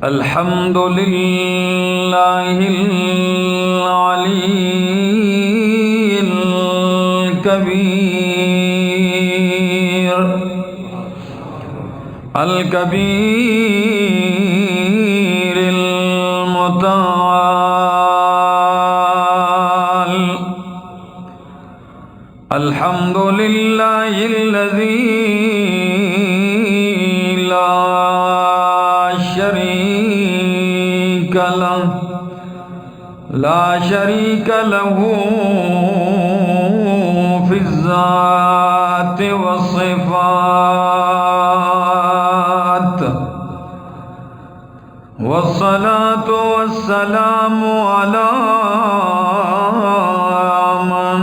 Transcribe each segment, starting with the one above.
الحمد لله العلي الكبير المتعال. الحمد لله الذي لا شريك له في الذات والصفات، والصلاة والسلام على من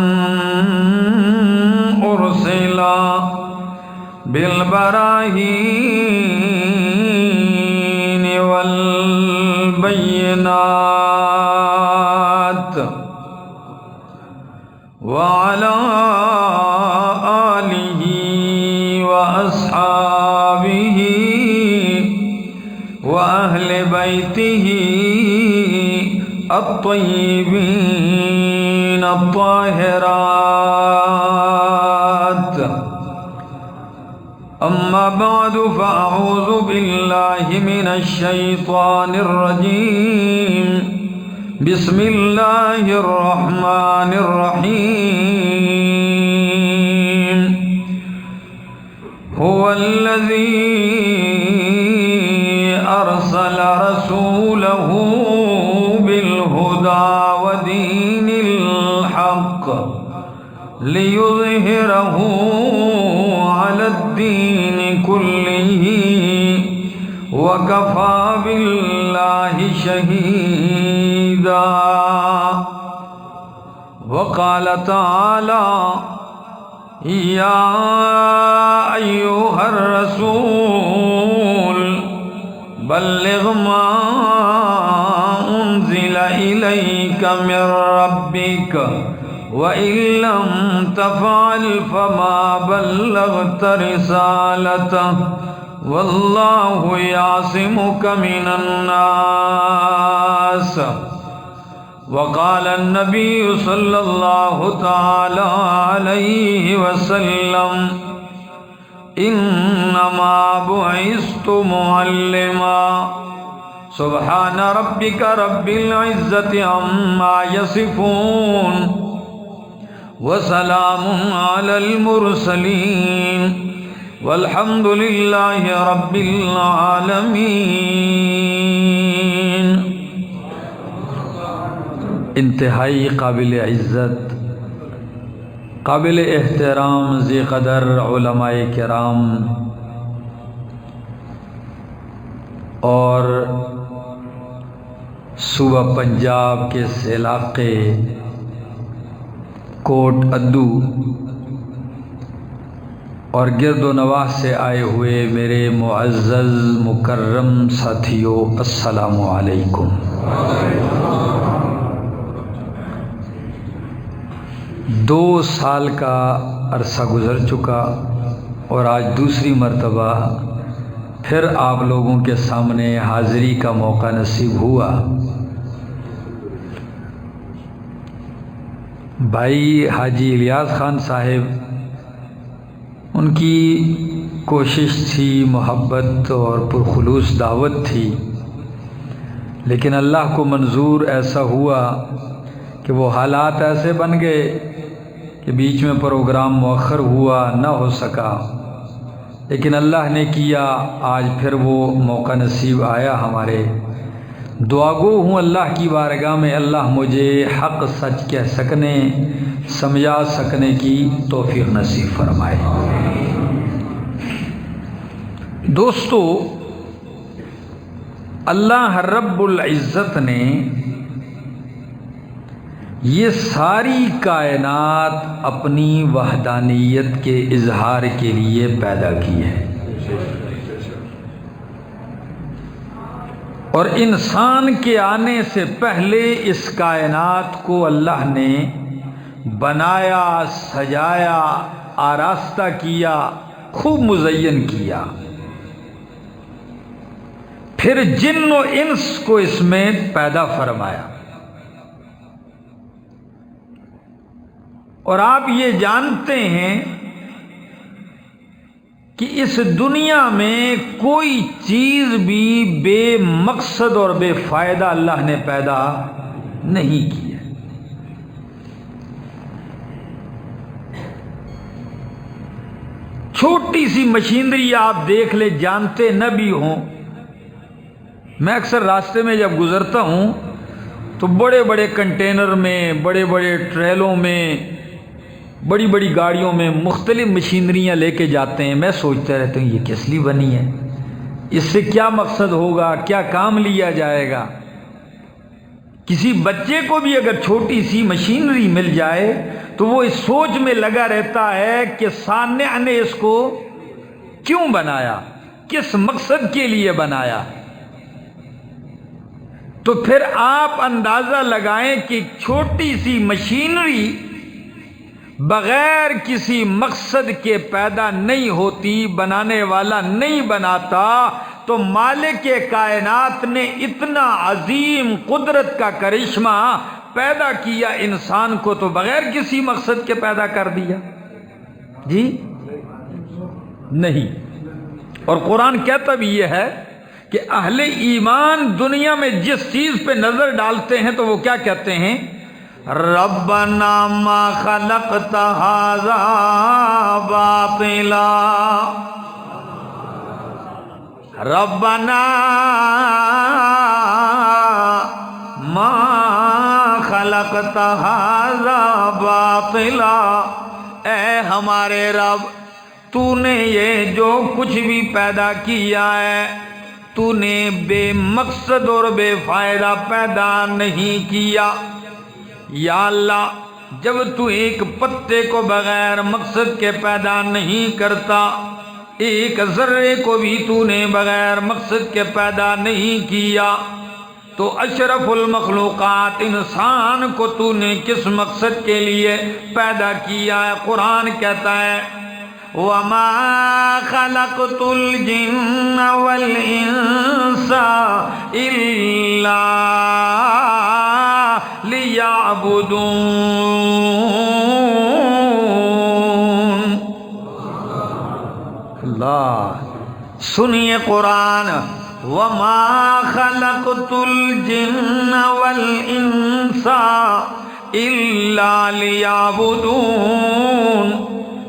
أرسل بالبراهين والبينات، وعلى آله وأصحابه وأهل بيته الطيبين الطاهرات. أما بعد، فأعوذ بالله من الشيطان الرجيم. بسم الله الرحمن الرحيم. هو الذي أرسل رسوله بالهدى ودين الحق ليظهره على الدين كله وكفى بالله شهيدا. وقال تعالى: يا أيها الرسول بلغ ما أنزل إليك من ربك وإن لم تفعل فما بلغت رسالته والله يعصمك من الناس. وقال النبي صلى الله تعالى عليه وسلم: إنما بعثت معلما. سبحان ربك رب العزة عما يصفون وسلام على المرسلين والحمد لله رب العالمین. انتہائی قابل عزت، قابل احترام ذی قدر علماء کرام اور صوبہ پنجاب کے اس علاقے کوٹ ادو اور گرد و نواح سے آئے ہوئے میرے معزز مکرم ساتھیوں، السلام علیکم. 2 سال کا عرصہ گزر چکا اور آج دوسری مرتبہ پھر آپ لوگوں کے سامنے حاضری کا موقع نصیب ہوا. بھائی حاجی الیاس خان صاحب، ان کی کوشش تھی، محبت اور پرخلوص دعوت تھی، لیکن اللہ کو منظور ایسا ہوا کہ وہ حالات ایسے بن گئے کہ بیچ میں پروگرام مؤخر ہوا، نہ ہو سکا. لیکن اللہ نے کیا، آج پھر وہ موقع نصیب آیا ہمارے. دعا گو ہوں اللہ کی بارگاہ میں اللہ مجھے حق سچ کہہ سکنے، سمجھا سکنے کی توفیق نصیب فرمائے. دوستو، اللہ رب العزت نے یہ ساری کائنات اپنی وحدانیت کے اظہار کے لیے پیدا کی ہے، اور انسان کے آنے سے پہلے اس کائنات کو اللہ نے بنایا، سجایا، آراستہ کیا، خوب مزین کیا. پھر جن و انس کو اس میں پیدا فرمایا۔ اور آپ یہ جانتے ہیں کہ اس دنیا میں کوئی چیز بھی بے مقصد اور بے فائدہ اللہ نے پیدا نہیں کی ہے۔ چھوٹی سی مشینری آپ دیکھ لیں، جانتے نہ بھی ہوں، میں اکثر راستے میں جب گزرتا ہوں تو بڑے بڑے کنٹینر میں، بڑے بڑے ٹریلوں میں، بڑی بڑی گاڑیوں میں مختلف مشینریاں لے کے جاتے ہیں۔ میں سوچتا رہتا ہوں یہ کس لیے بنی ہے، اس سے کیا مقصد ہوگا، کیا کام لیا جائے گا۔ کسی بچے کو بھی اگر چھوٹی سی مشینری مل جائے تو وہ اس سوچ میں لگا رہتا ہے کہ صانع نے اس کو کیوں بنایا، کس مقصد کے لیے بنایا۔ تو پھر آپ اندازہ لگائیں کہ چھوٹی سی مشینری بغیر کسی مقصد کے پیدا نہیں ہوتی، بنانے والا نہیں بناتا، تو مالک کائنات نے اتنا عظیم قدرت کا کرشمہ پیدا کیا انسان کو تو بغیر کسی مقصد کے پیدا کر دیا؟ جی نہیں۔ اور قرآن کہتا بھی یہ ہے کہ اہل ایمان دنیا میں جس چیز پہ نظر ڈالتے ہیں تو وہ کیا کہتے ہیں؟ ربنا ما خلقت ھذا باطلا، ربنا ما خلقت ھذا باطلا، اے ہمارے رب تو نے یہ جو کچھ بھی پیدا کیا ہے تو نے بے مقصد اور بے فائدہ پیدا نہیں کیا۔ یا اللہ، جب تو ایک پتے کو بغیر مقصد کے پیدا نہیں کرتا، ایک ذرے کو بھی تو نے بغیر مقصد کے پیدا نہیں کیا، تو اشرف المخلوقات انسان کو تو نے کس مقصد کے لیے پیدا کیا ہے؟ قرآن کہتا ہے وَمَا خَلَقْتُ الْجِنَّ وَالْإِنسَ إِلَّا لِيَعْبُدُونَ۔ اللہ سنیے قرآن، وَمَا خَلَقْتُ الْجِنَّ وَالْإِنسَ إِلَّا لِيَعْبُدُونَ،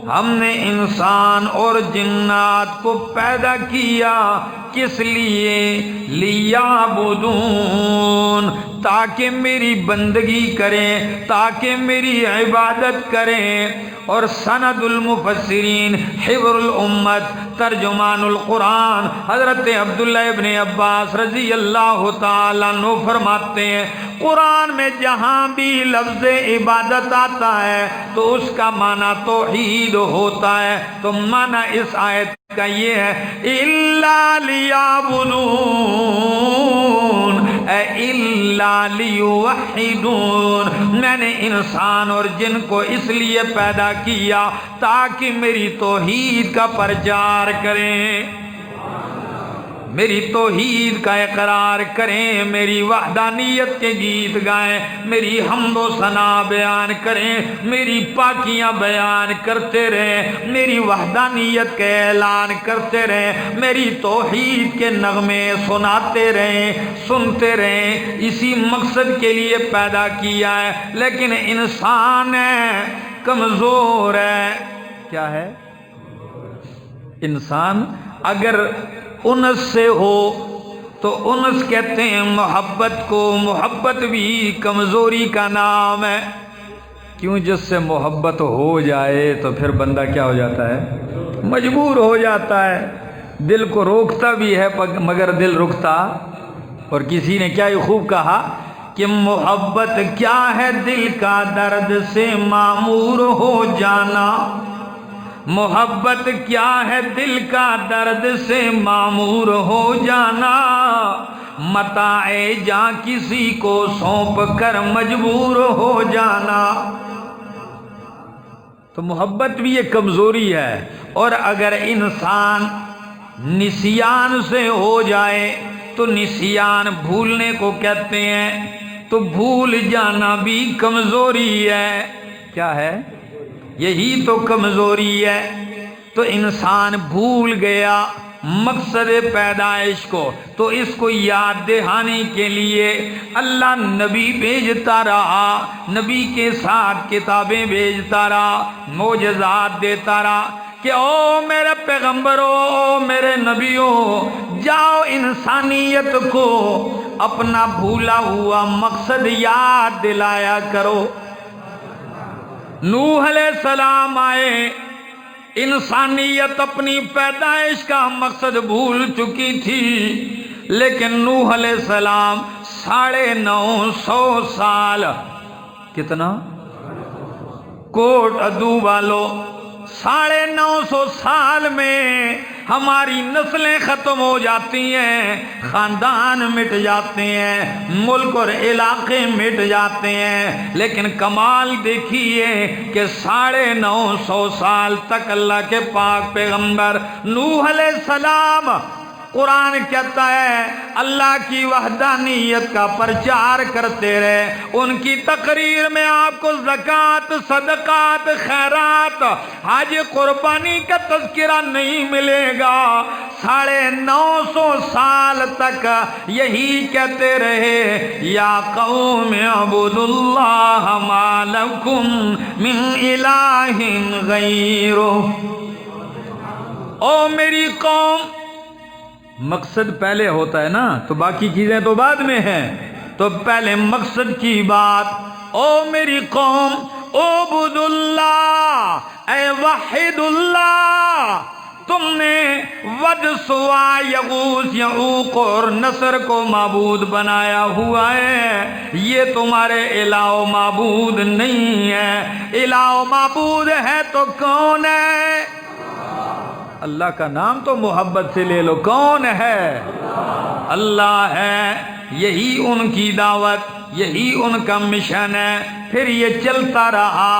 ہم نے انسان اور جنات کو پیدا کیا کس لیے؟ لیعبدون، تاکہ میری بندگی کریں، تاکہ میری عبادت کریں۔ اور سند المفسرین، حبر الامت، ترجمان القرآن حضرت عبداللہ ابن عباس رضی اللہ تعالیٰ عنہ فرماتے ہیں قرآن میں جہاں بھی لفظ عبادت آتا ہے تو اس کا معنی توحید ہوتا ہے۔ تو معنی اس آیت کا یہ ہے الا لیعبدون، اے الا لیوحدون، میں نے انسان اور جن کو اس لیے پیدا کیا تاکہ میری توحید کا پرچار کریں، میری توحید کا اقرار کریں، میری وحدانیت کے گیت گائیں، میری حمد و ثنا بیان کریں، میری پاکیاں بیان کرتے رہیں، میری وحدانیت کے اعلان کرتے رہیں، میری توحید کے نغمے سناتے رہیں، سنتے رہیں۔ اسی مقصد کے لیے پیدا کیا ہے، لیکن انسان ہے، کمزور ہے۔ کیا ہے؟ انسان اگر انس سے ہو تو انس کہتے ہیں محبت کو، محبت بھی کمزوری کا نام ہے۔ کیوں؟ جس سے محبت ہو جائے تو پھر بندہ کیا ہو جاتا ہے؟ مجبور ہو جاتا ہے، دل کو روکتا بھی ہے مگر دل رکتا۔ اور کسی نے کیا یہ خوب کہا کہ محبت کیا ہے دل کا درد سے معمور ہو جانا، محبت کیا ہے دل کا درد سے معمور ہو جانا، متاع جاں کسی کو سونپ کر مجبور ہو جانا۔ تو محبت بھی ایک کمزوری ہے، اور اگر انسان نسیان سے ہو جائے تو نسیان بھولنے کو کہتے ہیں، تو بھول جانا بھی کمزوری ہے۔ کیا ہے؟ یہی تو کمزوری ہے۔ تو انسان بھول گیا مقصد پیدائش کو، تو اس کو یاد دہانے کے لیے اللہ نبی بھیجتا رہا، نبی کے ساتھ کتابیں بھیجتا رہا، معجزات دیتا رہا کہ او میرے پیغمبروں، او میرے نبیوں، جاؤ انسانیت کو اپنا بھولا ہوا مقصد یاد دلایا کرو۔ نوح علیہ السلام آئے، انسانیت اپنی پیدائش کا مقصد بھول چکی تھی، لیکن نوح علیہ السلام 950 سال، کتنا؟ کوٹ ادو والو، 950 سال میں ہماری نسلیں ختم ہو جاتی ہیں، خاندان مٹ جاتے ہیں، ملک اور علاقے مٹ جاتے ہیں، لیکن کمال دیکھیے کہ 950 سال تک اللہ کے پاک پیغمبر نوح علیہ السلام، قرآن کہتا ہے اللہ کی وحدانیت کا پرچار کرتے رہے۔ ان کی تقریر میں آپ کو زکوٰۃ، صدقات، خیرات، حج، قربانی کا تذکرہ نہیں ملے گا۔ 950 سال تک یہی کہتے رہے، یا قوم اعبدوا اللہ ما لکم من الہ غیرہ۔ او میری قوم، مقصد پہلے ہوتا ہے نا، تو باقی چیزیں تو بعد میں ہیں، تو پہلے مقصد کی بات۔ او میری قوم اعبد اللہ، اے وحد اللہ، تم نے ود، سوا، یغوث، یعوق اور نصر کو معبود بنایا ہوا ہے، یہ تمہارے الہ و معبود نہیں ہے۔ الہ و معبود ہے تو کون ہے؟ اللہ کا نام تو محبت سے لے لو، کون ہے؟ اللہ ہے۔ یہی ان کی دعوت، یہی ان کا مشن ہے۔ پھر یہ چلتا رہا،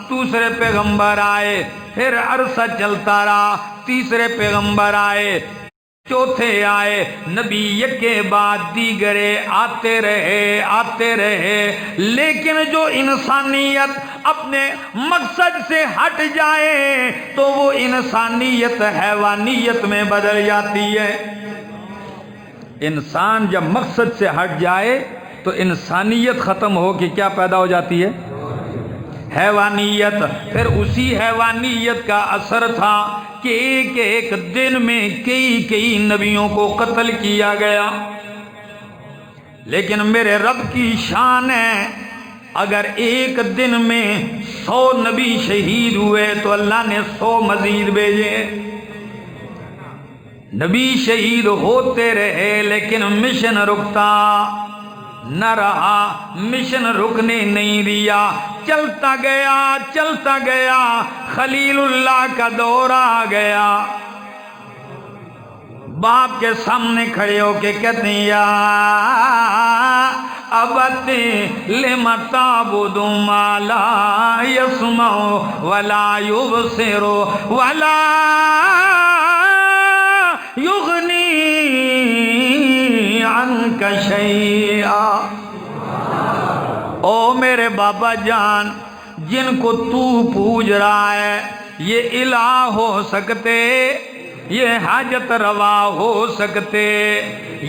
دوسرے پیغمبر آئے، پھر عرصہ چلتا رہا، تیسرے پیغمبر آئے، چوتھے آئے، نبی یک کے بعد دیگرے آتے رہے، لیکن جو انسانیت اپنے مقصد سے ہٹ جائے تو وہ انسانیت حیوانیت میں بدل جاتی ہے۔ انسان جب مقصد سے ہٹ جائے تو انسانیت ختم ہو کے کیا پیدا ہو جاتی ہے؟ حیوانیت۔ پھر اسی حیوانیت کا اثر تھا کہ ایک ایک دن میں کئی نبیوں کو قتل کیا گیا، لیکن میرے رب کی شان ہے، اگر ایک دن میں 100 نبی شہید ہوئے تو اللہ نے 100 مزید بھیجے۔ نبی شہید ہوتے رہے لیکن مشن رکتا نہ رہا، مشن رکنے نہیں دیا، چلتا گیا، خلیل اللہ کا دور آ گیا۔ باپ کے سامنے کھڑے ہو کے کہتے ہیں، یا ابت لم تعبد ما لا يسمع ولا يبصر ولا یغنی عنک شیئا۔ او میرے بابا جان، جن کو تو پوج رہا ہے یہ الہ ہو سکتے، یہ حاجت روا ہو سکتے،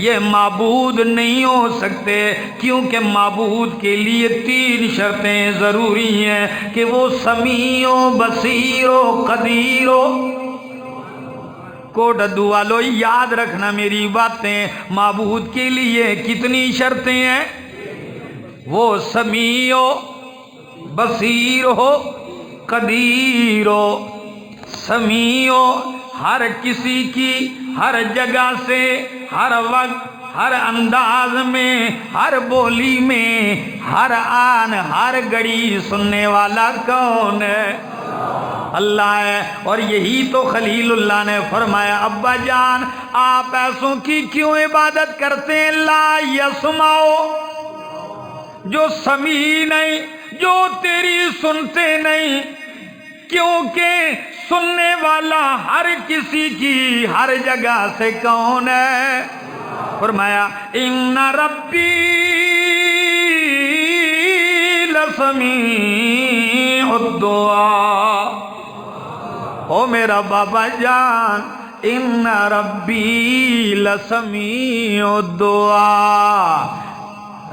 یہ معبود نہیں ہو سکتے، کیونکہ معبود کے لیے 3 شرطیں ضروری ہیں کہ وہ سمیع و بصیر و قدیر ہو۔ کوٹ ادو والو یاد رکھنا میری باتیں، معبود کے لیے کتنی شرطیں ہیں؟ وہ سمیع و بصیر ہو، قدیر ہو۔ سمیع ہو، ہر کسی کی، ہر جگہ سے، ہر وقت، ہر انداز میں، ہر بولی میں، ہر آن، ہر گھڑی سننے والا کون ہے؟ اللہ ہے۔ اور یہی تو خلیل اللہ نے فرمایا، ابا جان آپ ایسوں کی کیوں عبادت کرتے ہیں؟ لا یسمعو، جو سمیع نہیں، جو تیری سنتے نہیں، کیونکہ سننے والا ہر کسی کی ہر جگہ سے کون ہے؟ فرمایا ان ربی لسمیع الدعاء، او میرا بابا جان، ان ربی لسمیع الدعاء،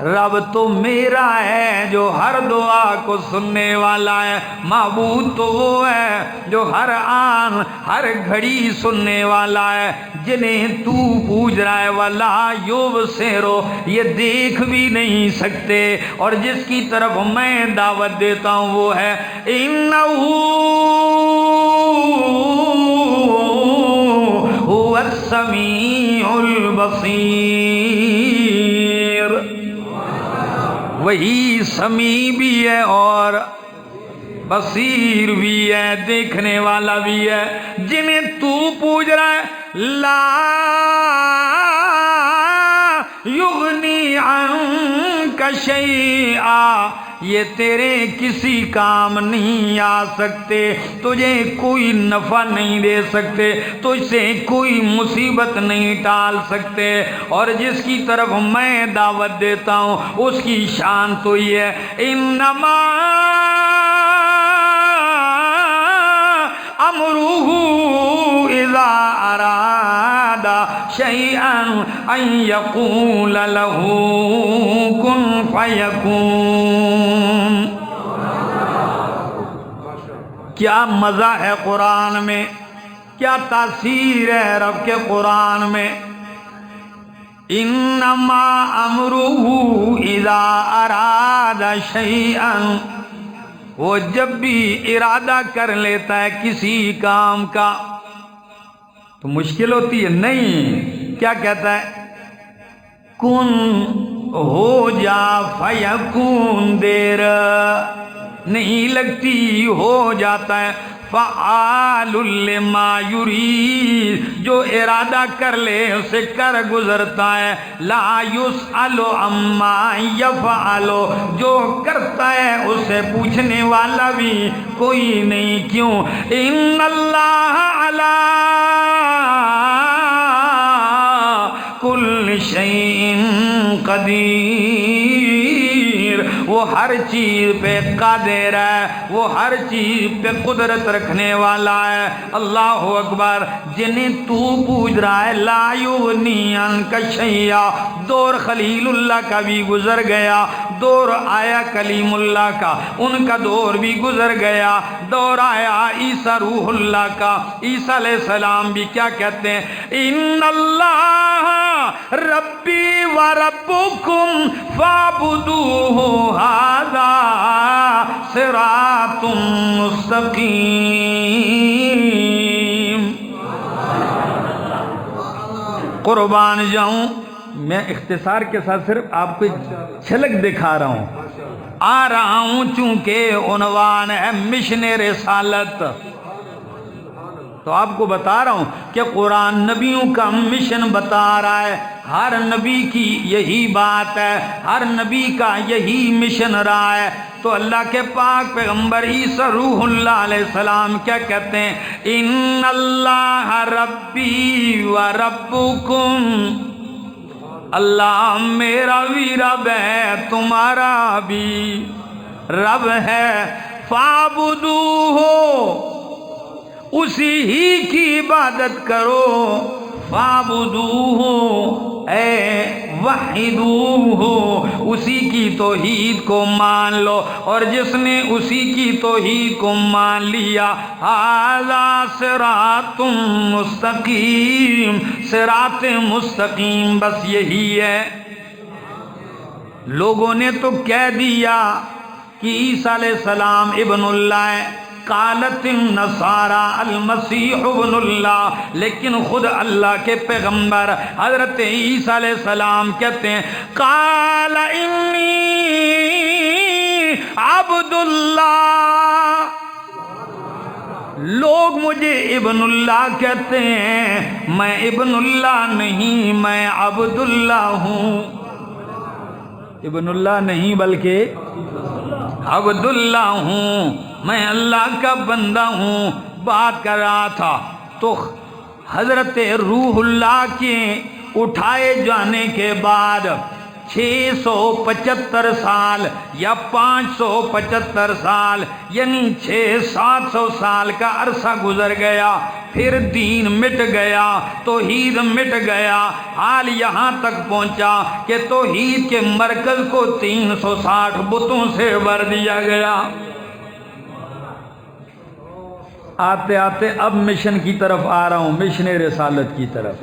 رب تو میرا ہے جو ہر دعا کو سننے والا ہے، معبود تو وہ ہے جو ہر آن ہر گھڑی سننے والا ہے، جنہیں تو پوچھ رہا ہے وَلَا يُبْصِرُ، یہ دیکھ بھی نہیں سکتے، اور جس کی طرف میں دعوت دیتا ہوں وہ ہے إِنَّهُ هُوَ السَّمِيعُ الْبَصِيرُ، وہی سمیع بھی ہے اور بصیر بھی ہے، دیکھنے والا بھی ہے، جنہیں تو پوچھ رہا ہے لا یغنی عنک شیئا، یہ تیرے کسی کام نہیں آ سکتے، تجھے کوئی نفع نہیں دے سکتے، تجھ سے کوئی مصیبت نہیں ٹال سکتے، اور جس کی طرف میں دعوت دیتا ہوں اس کی شان تو یہ ہے انما امرہ اذا اراد شیئا ان یقول له کن فیکون۔ کیا مزہ ہے قرآن میں، کیا تاثیر ہے رب کے قرآن میں۔ انما امرہ اذا اراد شیئا، وہ جب بھی ارادہ کر لیتا ہے کسی کام کا تو مشکل ہوتی ہے نہیں، کیا کہتا ہے کن ہو جا فیکون، دیر نہیں لگتی ہو جاتا ہے، فعال لما یرید، جو ارادہ کر لے اسے کر گزرتا ہے، لا یسأل عما یفعل، جو کرتا ہے اسے پوچھنے والا بھی کوئی نہیں، کیوں ان اللہ علی کل شیء قدیر، وہ ہر چیز پہ قادر ہے، وہ ہر چیز پہ قدرت رکھنے والا ہے۔ اللہ اکبر۔ جنہیں تو پوچھ رہا ہے لا یغنی عنک شیئا، دور خلیل اللہ کا بھی گزر گیا، دور آیا کلیم اللہ کا، ان کا دور بھی گزر گیا، دور آیا عیسیٰ روح اللہ کا، عیسیٰ علیہ السلام بھی کیا کہتے ہیں ان اللہ ربی و ربکم فاعبدوہ ھذا صراط مستقیم۔ قربان جاؤں، میں اختصار کے ساتھ صرف آپ کو جھلک دکھا رہا ہوں، آ رہا ہوں چونکہ عنوان ہے مشن رسالت، تو آپ کو بتا رہا ہوں کہ قرآن نبیوں کا مشن بتا رہا ہے، ہر نبی کی یہی بات ہے، ہر نبی کا یہی مشن رہا ہے۔ تو اللہ کے پاک پیغمبر عیسیٰ روح اللہ علیہ السلام کیا کہتے ہیں ان اللہ ربی و ربکم، اللہ میرا بھی رب ہے تمہارا بھی رب ہے، فاعبدوہ، اسی ہی کی عبادت کرو، فاعبدوہ اے وحدوہ، اسی کی توحید کو مان لو، اور جس نے اسی کی توحید کو مان لیا ھذا صراط مستقیم، صراط مستقیم بس یہی ہے۔ لوگوں نے تو کہہ دیا کہ عیسیٰ علیہ السلام ابن اللہ ہے، قالت النصارى المسیح ابن اللہ، لیکن خود اللہ کے پیغمبر حضرت عیسیٰ علیہ السلام کہتے ہیں قال انی عبد اللہ، لوگ مجھے ابن اللہ کہتے ہیں، میں ابن اللہ نہیں، میں عبد اللہ ہوں، ابن اللہ نہیں بلکہ عبد اللہ ہوں، میں اللہ کا بندہ ہوں۔ بات کر رہا تھا تو حضرت روح اللہ کے اٹھائے جانے کے بعد 675 سال یا 575 سال یعنی 600-700 سال کا عرصہ گزر گیا، پھر دین مٹ گیا، توحید مٹ گیا، حال یہاں تک پہنچا کہ توحید کے مرکز کو 360 بتوں سے بھر دیا گیا۔ آتے آتے اب مشن کی طرف آ رہا ہوں، مشن رسالت کی طرف۔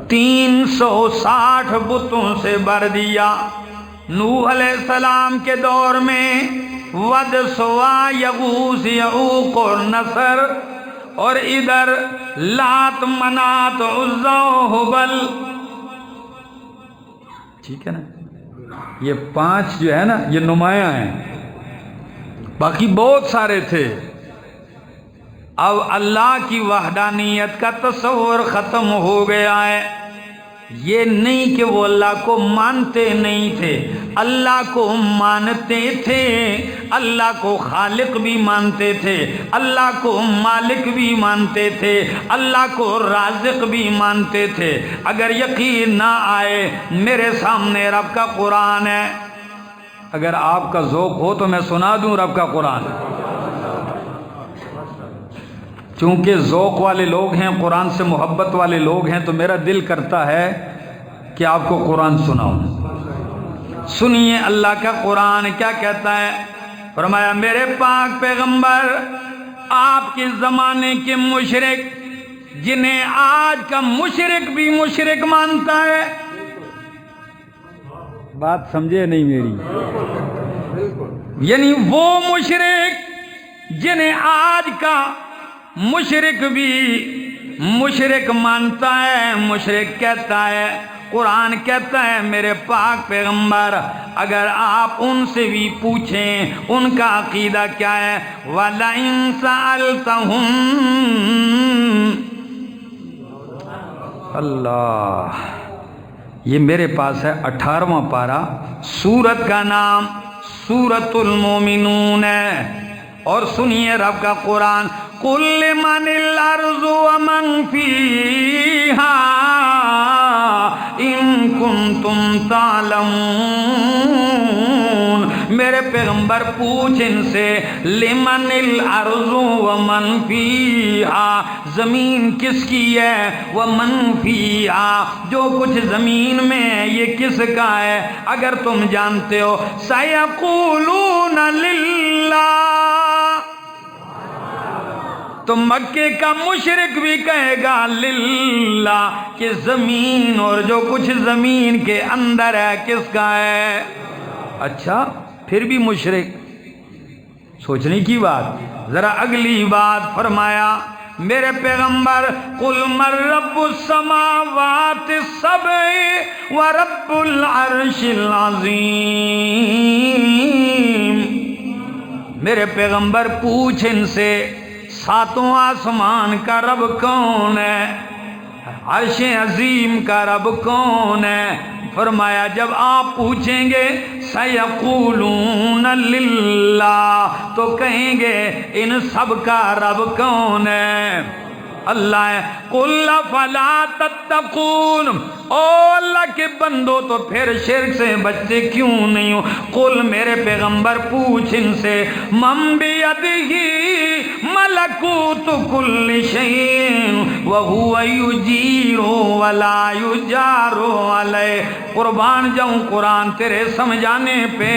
360 بتوں سے بھر دیا۔ نوح علیہ السلام کے دور میں ود، سوا، یغوث، یعوق اور نصر، اور ادھر لات، منات، عزا و حبل، ٹھیک ہے نا، یہ 5 جو ہے نا یہ نمایاں ہیں، باقی بہت سارے تھے۔ اب اللہ کی وحدانیت کا تصور ختم ہو گیا ہے۔ یہ نہیں کہ وہ اللہ کو مانتے نہیں تھے، اللہ کو مانتے تھے، اللہ کو خالق بھی مانتے تھے، اللہ کو مالک بھی مانتے تھے، اللہ کو رازق بھی مانتے تھے۔ اگر یقین نہ آئے میرے سامنے رب کا قرآن ہے، اگر آپ کا ذوق ہو تو میں سنا دوں رب کا قرآن۔ چونکہ ذوق والے لوگ ہیں، قرآن سے محبت والے لوگ ہیں، تو میرا دل کرتا ہے کہ آپ کو قرآن سناؤں۔ سنیے اللہ کا قرآن کیا کہتا ہے۔ فرمایا میرے پاک پیغمبر، آپ کے زمانے کے مشرک، جنہیں آج کا مشرک بھی مشرک مانتا ہے، بات سمجھے نہیں میری، یعنی وہ مشرک جنہیں آج کا مشرک بھی مشرک مانتا ہے، مشرک کہتا ہے، قرآن کہتا ہے میرے پاک پیغمبر اگر آپ ان سے بھی پوچھیں ان کا عقیدہ کیا ہے، وَلَئِن سَأَلْتَهُمْ، اللہ، یہ میرے پاس ہے 18واں پارہ، سورت کا نام سورۃ المومنون ہے، اور سنیے رب کا قرآن، قُلْ لِمَنِ الْأَرْضُ وَمَنْ فِيهَا إِن كُنْتُمْ تَعْلَمُونَ، میرے پیغمبر پوچھ ان سے، لِمَنِ الْأَرْضُ وَمَنْ فِيهَا، زمین کس کی ہے، وَمَنْ فِيهَا، جو کچھ زمین میں ہے یہ کس کا ہے، اگر تم جانتے ہو، سَيَقُولُونَ لِلَّهِ، تو مکے کا مشرک بھی کہے گا للہ، کہ زمین اور جو کچھ زمین کے اندر ہے کس کا ہے۔ اچھا پھر بھی مشرک، سوچنے کی بات۔ ذرا اگلی بات فرمایا میرے پیغمبر، قُلْ مَن رَّبُّ السَّمَاوَاتِ السَّبْعِ وَرَبُّ الْعَرْشِ الْعَظِيمِ، میرے پیغمبر پوچھ ان سے 7 آسمان کا رب کون ہے، عرش عظیم کا رب کون ہے۔ فرمایا جب آپ پوچھیں گے سیقولون للہ، تو کہیں گے ان سب کا رب کون ہے، اللہ ہے۔ قُلْ فَلَا تَتَّقُونَ، او اللہ کے بندو تو پھر شرک سے بچتے کیوں نہیں ہو۔ قُلْ میرے پیغمبر پوچھ ان سے، مَن بِیَدِهِ مَلَکُوتُ کُلِّ شَیْءٍ وَهُوَ یُجِیرُ وَلَا یُجَارُ عَلَیہِ، قربان جاؤں قرآن تیرے سمجھانے پہ۔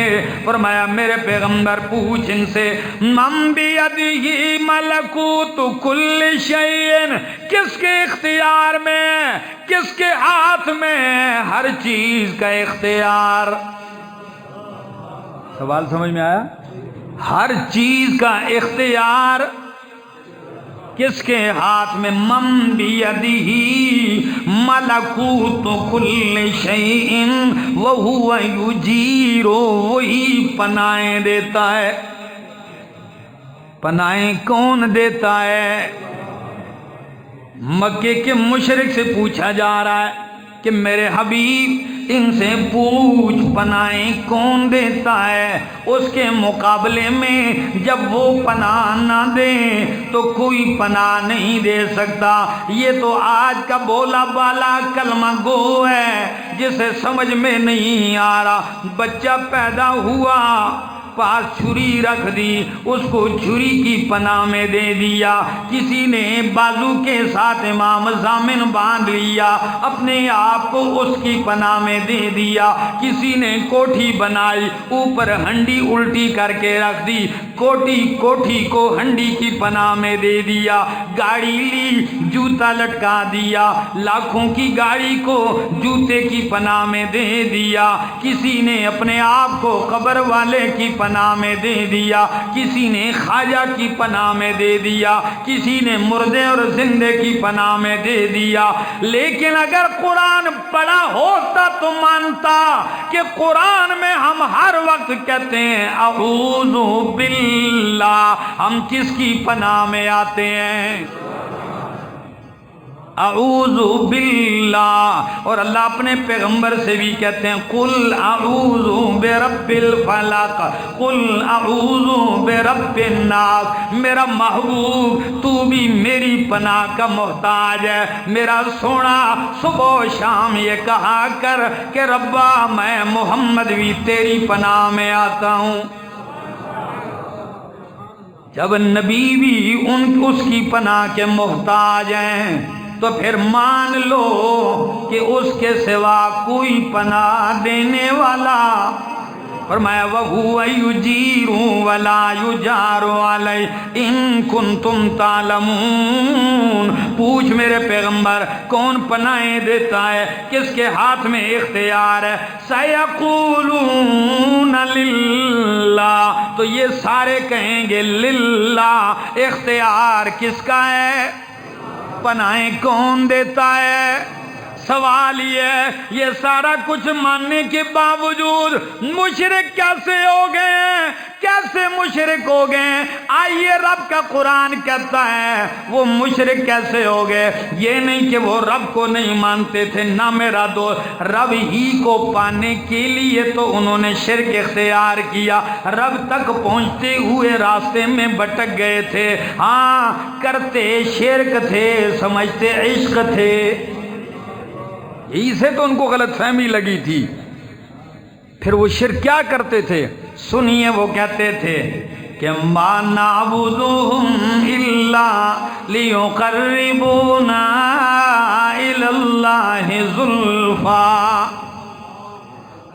فرمایا میرے پیغمبر پوچھ ان سے، مَن بِیَدِهِ مَلَکُوتُ کُلِّ شَیْءٍ، کس کے اختیار میں، کس کے ہاتھ میں ہر چیز کا اختیار۔ سوال سمجھ میں آیا؟ ہر چیز کا اختیار کس کے ہاتھ میں، من بیدہ ملکوت کل شیء وہو یجیر، وہی پناہیں دیتا ہے۔ پناہیں کون دیتا ہے؟ مکے کے مشرک سے پوچھا جا رہا ہے کہ میرے حبیب ان سے پوچھ پناہیں کون دیتا ہے، اس کے مقابلے میں جب وہ پناہ نہ دیں تو کوئی پناہ نہیں دے سکتا۔ یہ تو آج کا بولا بالا کلمہ گو ہے جسے سمجھ میں نہیں آ رہا۔ بچہ پیدا ہوا، پاس چھری رکھ دی، اس کو چھری کی پناہ میں دے دیا۔ کسی نے بازو کے ساتھ امام ضامن باندھ لیا، اپنے آپ کو اس کی پناہ میں دے دیا۔ کسی نے کوٹھی بنائی، اوپر ہنڈی الٹی کر کے رکھ دی، کوٹھی کو ہنڈی کی پناہ میں دے دیا۔ گاڑی لی، جوتا لٹکا دیا، لاکھوں کی گاڑی کو جوتے کی پناہ میں دے دیا۔ کسی نے اپنے آپ کو قبر والے کی پناہ میں دے دیا، کسی نے خواجہ کی پناہ میں دے دیا، کسی نے مردے اور زندے کی پناہ میں دے دیا۔ لیکن اگر قرآن پڑھا ہوتا تو مانتا کہ قرآن میں ہم ہر وقت کہتے ہیں اعوذ باللہ، ہم کس کی پناہ میں آتے ہیں؟ اعوذ باللہ۔ اور اللہ اپنے پیغمبر سے بھی کہتے ہیں قل اعوذ برب الفلق، قل اعوذ برب الناس۔ میرا محبوب تو بھی میری پناہ کا محتاج ہے، میرا سونا صبح و شام یہ کہا کر کہ ربا میں محمد بھی تیری پناہ میں آتا ہوں۔ جب نبی بھی اس کی پناہ کے محتاج ہیں تو پھر مان لو کہ اس کے سوا کوئی پناہ دینے والا۔ فرمایا وَهُوَ يُجِيرُ وَلَا يُجَارُ عَلَيْهِ إِن كُنتُمْ تَعْلَمُونَ۔ پوچھ میرے پیغمبر کون پناہیں دیتا ہے، کس کے ہاتھ میں اختیار ہے؟ سَيَقُولُونَ لِلَّهِ، تو یہ سارے کہیں گے للہ۔ اختیار کس کا ہے؟ پناہیں کون دیتا ہے؟ سوال یہ ہے، یہ سارا کچھ ماننے کے باوجود مشرک کیسے ہو گئے ہیں؟ کیسے مشرک ہو گئے ہیں؟ آئیے رب کا قرآن کہتا ہے وہ مشرک کیسے ہو گئے۔ یہ نہیں کہ وہ رب کو نہیں مانتے تھے، نہ میرا دوست، رب ہی کو پانے کے لیے تو انہوں نے شرک اختیار کیا، رب تک پہنچتے ہوئے راستے میں بھٹک گئے تھے۔ ہاں کرتے شرک تھے، سمجھتے عشق تھے، یہی سے تو ان کو غلط فہمی لگی تھی۔ پھر وہ شرک کیا کرتے تھے؟ سنیے، وہ کہتے تھے کہ ما نعبدهم الا ليقربونا الى الله زلفا۔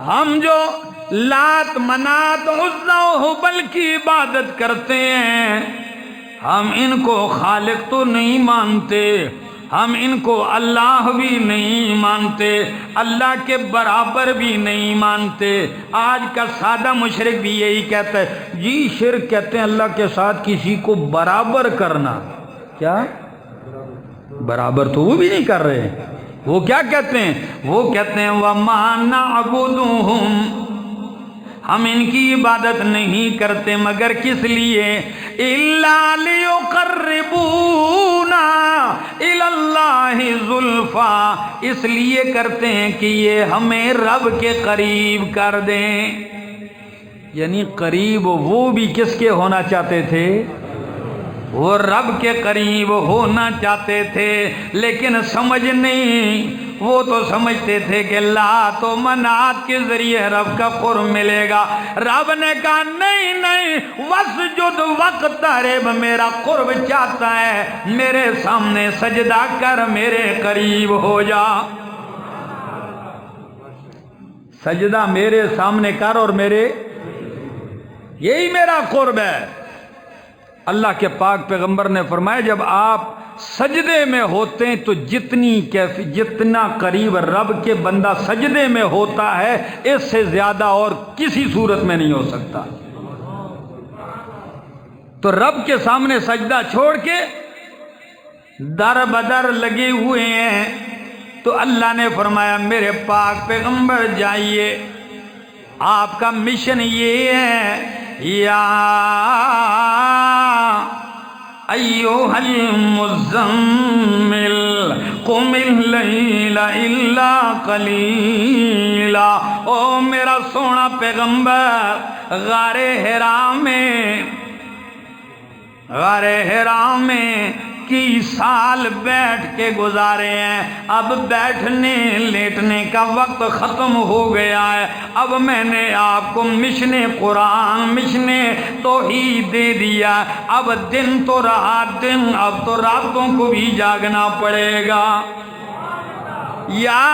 ہم جو لات منات عزا و حبل کی عبادت کرتے ہیں، ہم ان کو خالق تو نہیں مانتے، ہم ان کو اللہ بھی نہیں مانتے، اللہ کے برابر بھی نہیں مانتے۔ آج کا سادہ مشرک بھی یہی کہتا ہے، جی شرک کہتے ہیں اللہ کے ساتھ کسی کو برابر کرنا۔ کیا برابر تو وہ بھی نہیں کر رہے، وہ کیا کہتے ہیں؟ وہ کہتے ہیں وَمَا نَعْبُدُهُمْ، ہم ان کی عبادت نہیں کرتے مگر کس لیے؟ إِلَّا لِيُقَرِّبُونَا إِلَى اللَّهِ زُلْفَا، اس لیے کرتے ہیں کہ یہ ہمیں رب کے قریب کر دیں۔ یعنی قریب وہ بھی کس کے ہونا چاہتے تھے؟ وہ رب کے قریب ہونا چاہتے تھے، لیکن سمجھ نہیں، وہ تو سمجھتے تھے کہ لات و منات کے ذریعے رب کا قرب ملے گا۔ رب نے کہا نہیں نہیں، وسجد وقترب، میرا قرب چاہتا ہے، میرے سامنے سجدہ کر، میرے قریب ہو جا، سجدہ میرے سامنے کر اور میرے، یہی میرا قرب ہے۔ اللہ کے پاک پیغمبر نے فرمایا جب آپ سجدے میں ہوتے ہیں تو جتنا قریب رب کے بندہ سجدے میں ہوتا ہے اس سے زیادہ اور کسی صورت میں نہیں ہو سکتا۔ تو رب کے سامنے سجدہ چھوڑ کے در بدر لگے ہوئے ہیں، تو اللہ نے فرمایا میرے پاک پیغمبر جائیے، آپ کا مشن یہ ہے، یا ایھا المزمل قم اللیل الا قلیلا، او میرا سونا پیغمبر غار حرا میں کی سال بیٹھ کے گزارے ہیں، اب بیٹھنے لیٹنے کا وقت ختم ہو گیا ہے، اب میں نے آپ کو مشن قرآن مشن توحید دے دیا، اب دن تو رہا دن، اب تو راتوں کو بھی جاگنا پڑے گا۔ یا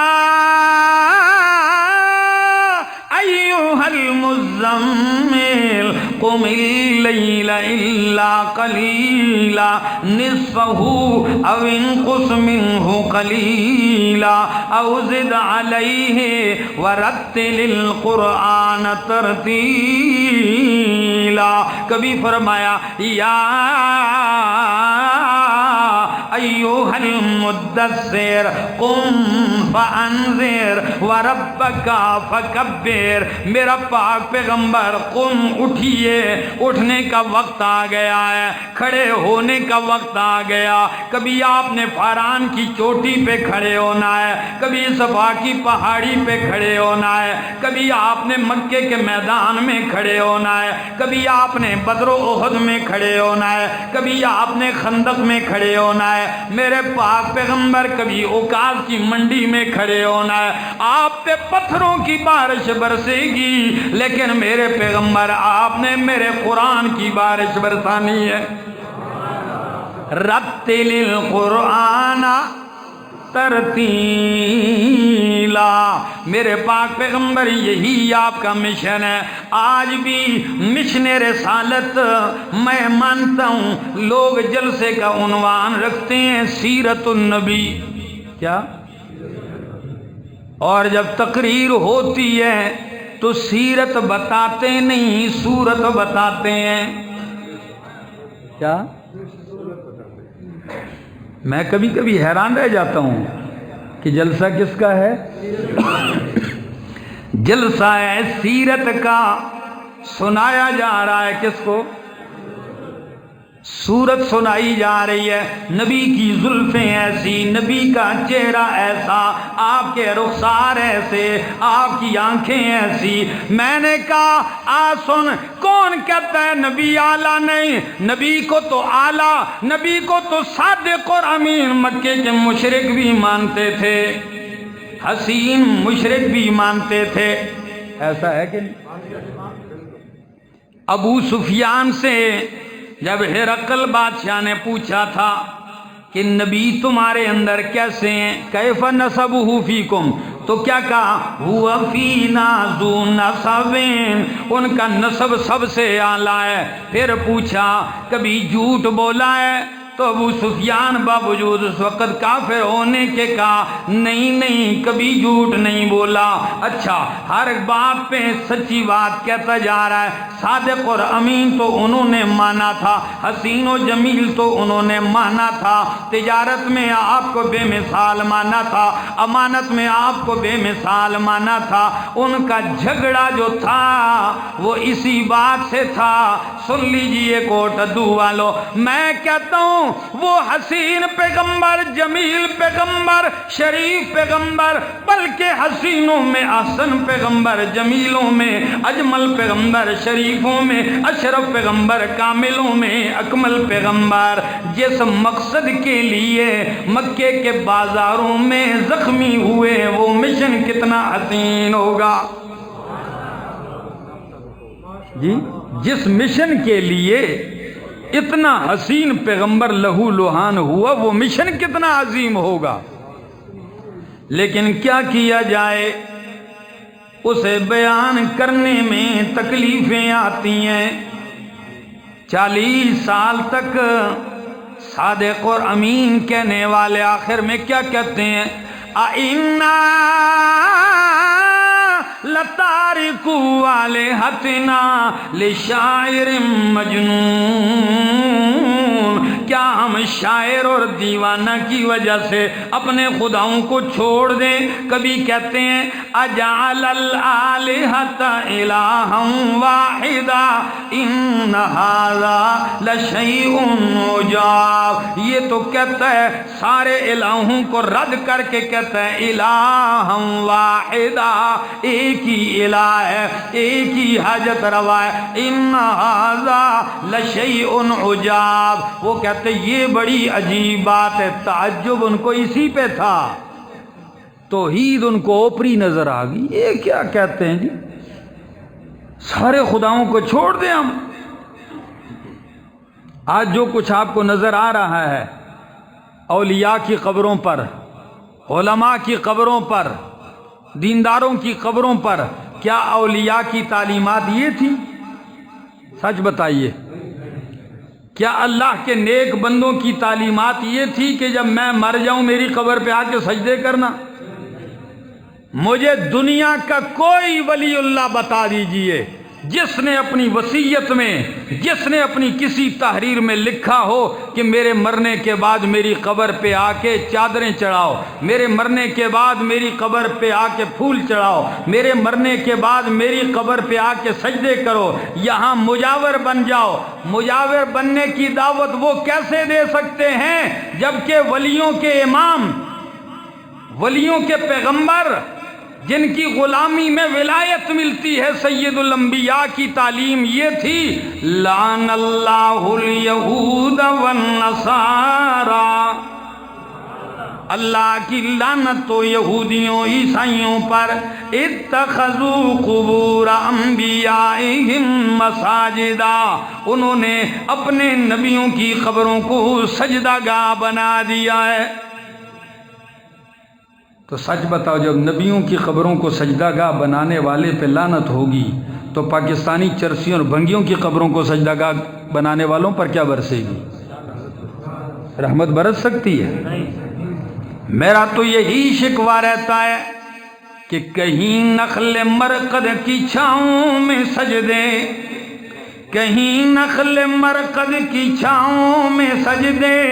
ایھا المزمل قم اللیل الا قلیلا نصفہ او انقص منہ قلیلا او زد علیہ ورتل القرآن ترتیلا۔ کبھی فرمایا یا ایھا المدثر قم فانذر وربک فکبر، میرا پاک پیغمبر قم اٹھئے، اٹھنے کا وقت آ گیا ہے، کھڑے ہونے کا وقت آ گیا۔ کبھی آپ نے فاران کی چوٹی پہ کھڑے ہونا ہے، کبھی صفا کی پہاڑی پہ کھڑے ہونا ہے، کبھی آپ نے مکے کے میدان میں کھڑے ہونا ہے، کبھی آپ نے بدر و احد میں کھڑے ہونا ہے، کبھی آپ نے خندق میں کھڑے ہونا ہے۔ میرے پاک پیغمبر کبھی اوکاز کی منڈی میں کھڑے ہونا ہے، آپ پہ پتھروں کی بارش برسے گی، لیکن میرے پیغمبر آپ نے میرے قرآن کی بارش برسانی ہے۔ رتل القرآن ترتیلا، میرے پاک پیغمبر یہی آپ کا مشن ہے۔ آج بھی مشن رسالت میں مانتا ہوں لوگ جلسے کا عنوان رکھتے ہیں سیرت النبی، کیا؟ اور جب تقریر ہوتی ہے تو سیرت بتاتے نہیں، صورت بتاتے ہیں، کیا؟ میں کبھی کبھی حیران رہ جاتا ہوں کہ جلسہ کس کا ہے؟ جلسہ ہے سیرت کا، سنایا جا رہا ہے کس کو؟ سورت سنائی جا رہی ہے، نبی کی زلفیں ایسی، نبی کا چہرہ ایسا، آپ کے رخسار ایسے، آپ کی آنکھیں ایسی۔ میں نے کہا سن، کون کہتا ہے نبی اعلیٰ نہیں؟ نبی کو تو اعلیٰ، نبی کو تو صادق اور امین مکے کے مشرک بھی مانتے تھے، حسین مشرک بھی مانتے تھے، ایسا ہے کہ نہیں؟ ابو سفیان سے جب ہرقل بادشاہ نے پوچھا تھا کہ نبی تمہارے اندر کیسے ہیں، کیف نسبہ فیکم، تو کیا کہا؟ ہوا فینا ذو نسبین، ان کا نسب سب سے اعلیٰ ہے۔ پھر پوچھا کبھی جھوٹ بولا ہے؟ تو ابو سفیان باوجود اس وقت کافر ہونے کے کہا نہیں کبھی جھوٹ نہیں بولا۔ اچھا، ہر بات پہ سچی بات کہتا جا رہا ہے۔ صادق اور امین تو انہوں نے مانا تھا، حسین و جمیل تو انہوں نے مانا تھا، تجارت میں آپ کو بے مثال مانا تھا، امانت میں آپ کو بے مثال مانا تھا۔ ان کا جھگڑا جو تھا وہ اسی بات سے تھا۔ سن لیجئے کوٹ ادو والو، میں کہتا ہوں وہ حسین پیغمبر، جمیل پیغمبر، شریف پیغمبر، بلکہ حسینوں میں احسن پیغمبر، جمیلوں میں اجمل پیغمبر، شریفوں میں اشرف پیغمبر، کاملوں میں اکمل پیغمبر، جس مقصد کے لیے مکے کے بازاروں میں زخمی ہوئے وہ مشن کتنا حسین ہوگا جی؟ جس مشن کے لیے اتنا حسین پیغمبر لہو لہان ہوا وہ مشن کتنا عظیم ہوگا۔ لیکن کیا کیا جائے، اسے بیان کرنے میں تکلیفیں آتی ہیں۔ 40 سال تک صادق اور امین کہنے والے آخر میں کیا کہتے ہیں؟ اِنَّا لَتَارِكُوا آلِهَتِنَا لِشَاعِرٍ مَجْنُونٍ، کیا ہم شاعر اور دیوانہ کی وجہ سے اپنے خداؤں کو چھوڑ دیں؟ کبھی کہتے ہیں اجعل الآلہۃ الہا واحدا ان ھذا لشیء عجاب، یہ تو کہتا ہے سارے الہوں کو رد کر کے کہتا ہے الہا واحدا، ایک ہی الہ ہے، ایک ہی حاجت روا ہے، ان ھذا لشیء عجاب، وہ کہتے یہ بڑی عجیب بات ہے۔ تعجب ان کو اسی پہ تھا، توحید ان کو اوپری نظر آ گئی۔ یہ کیا کہتے ہیں جی سارے خداؤں کو چھوڑ دیں ہم؟ آج جو کچھ آپ کو نظر آ رہا ہے اولیاء کی قبروں پر، علماء کی قبروں پر، دینداروں کی قبروں پر، کیا اولیاء کی تعلیمات یہ تھی؟ سچ بتائیے، کیا اللہ کے نیک بندوں کی تعلیمات یہ تھی کہ جب میں مر جاؤں میری قبر پہ آ کے سجدے کرنا؟ مجھے دنیا کا کوئی ولی اللہ بتا دیجئے جس نے اپنی وصیت میں، جس نے اپنی کسی تحریر میں لکھا ہو کہ میرے مرنے کے بعد میری قبر پہ آ کے چادریں چڑھاؤ، میرے مرنے کے بعد میری قبر پہ آ کے پھول چڑھاؤ، میرے مرنے کے بعد میری قبر پہ آ کے سجدے کرو، یہاں مجاور بن جاؤ۔ مجاور بننے کی دعوت وہ کیسے دے سکتے ہیں جبکہ ولیوں کے امام، ولیوں کے پیغمبر، جن کی غلامی میں ولایت ملتی ہے، سید الانبیاء کی تعلیم یہ تھی لعن اللہ الیہود والنصارى، اللہ کی لعنت تو یہودیوں عیسائیوں پر، اتخذوا قبور انبیائہم مساجدا، انہوں نے اپنے نبیوں کی قبروں کو سجدہ گاہ بنا دیا ہے۔ تو سچ بتاؤ، جب نبیوں کی قبروں کو سجدہ گاہ بنانے والے پہ لعنت ہوگی تو پاکستانی چرسیوں اور بھنگیوں کی قبروں کو سجدہ گاہ بنانے والوں پر کیا برسے گی؟ رحمت برس سکتی ہے؟ میرا تو یہی شکوہ رہتا ہے کہ کہیں نخل مرقد کی چھاؤں میں سجدے، کہیں نخل مرقد کی چھاؤں میں سجدے،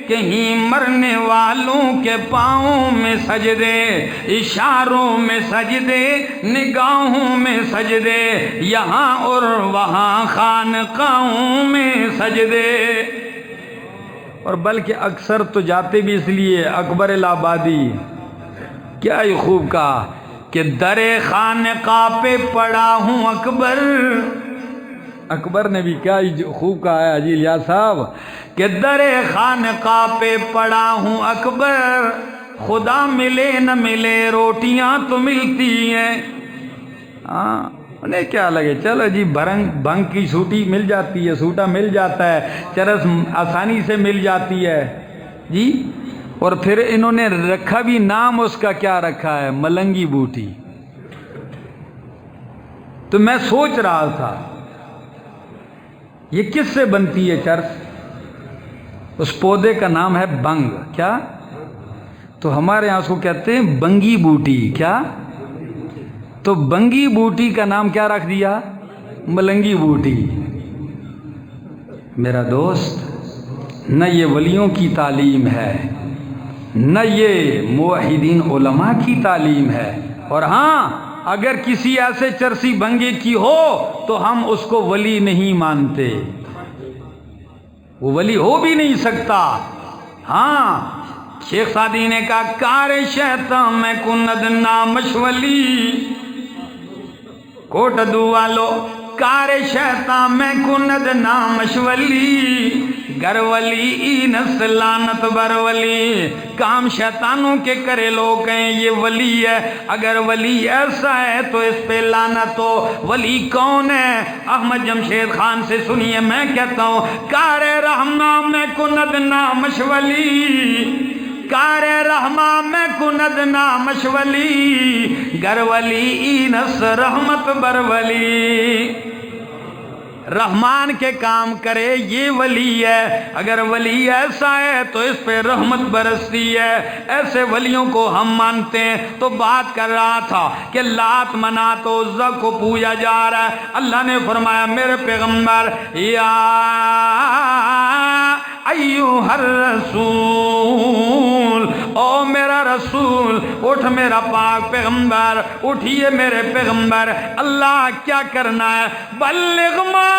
کہیں مرنے والوں کے پاؤں میں سجدے، اشاروں میں سجدے، نگاہوں میں سجدے، یہاں اور وہاں خانقاہوں میں سجدے۔ اور بلکہ اکثر تو جاتے بھی اس لیے، اکبر الآبادی کیا ہی خوب کہا کہ در خانقاہ پہ پڑا ہوں اکبر، اکبر نے بھی کیا خوب کہا ہے حاجی الیاس صاحب کہ در خانقاہ پہ پڑا ہوں اکبر، خدا ملے نہ ملے روٹیاں تو ملتی ہیں۔ ہاں انہیں کیا لگے، چلو جی بھنگ کی سوٹی مل جاتی ہے، سوٹا مل جاتا ہے، چرس آسانی سے مل جاتی ہے جی۔ اور پھر انہوں نے رکھا بھی نام اس کا کیا رکھا ہے، ملنگی بوٹی۔ تو میں سوچ رہا تھا یہ کس سے بنتی ہے چرس؟ اس پودے کا نام ہے بنگ، کیا؟ تو ہمارے یہاں اس کو کہتے ہیں بنگی بوٹی، کیا؟ تو بنگی بوٹی کا نام کیا رکھ دیا؟ ملنگی بوٹی۔ میرا دوست، نہ یہ ولیوں کی تعلیم ہے، نہ یہ موحدین علماء کی تعلیم ہے۔ اور ہاں، اگر کسی ایسے چرسی بنگے کی ہو تو ہم اس کو ولی نہیں مانتے، وہ ولی ہو بھی نہیں سکتا۔ ہاں، شیخ سعدی نے کہا کار شیطان میں کند نامش ولی، کوٹ دوالو کار شیطان میں کند نامش ولی، گر ولی اینس لانت بر ولی، کام شیطانوں کے کرے لوگ ہیں یہ ولی ہے، اگر ولی ایسا ہے تو اس پہ لعنت ہو۔ ولی کون ہے؟ احمد جمشید خان سے سنیے، میں کہتا ہوں کار رحمان میں کند نامش ولی، کار رحمان میں کند نامش ولی، گر ولی اینس رحمت بر ولی، رحمان کے کام کرے یہ ولی ہے، اگر ولی ایسا ہے تو اس پہ رحمت برستی ہے۔ ایسے ولیوں کو ہم مانتے ہیں۔ تو بات کر رہا تھا کہ لات منات و عزا کو پوجا جا رہا ہے، اللہ نے فرمایا میرے پیغمبر یا ایھا الرسول، او میرا رسول اٹھ، میرا پاک پیغمبر اٹھیے میرے پیغمبر، اللہ کیا کرنا ہے؟ بلغ ما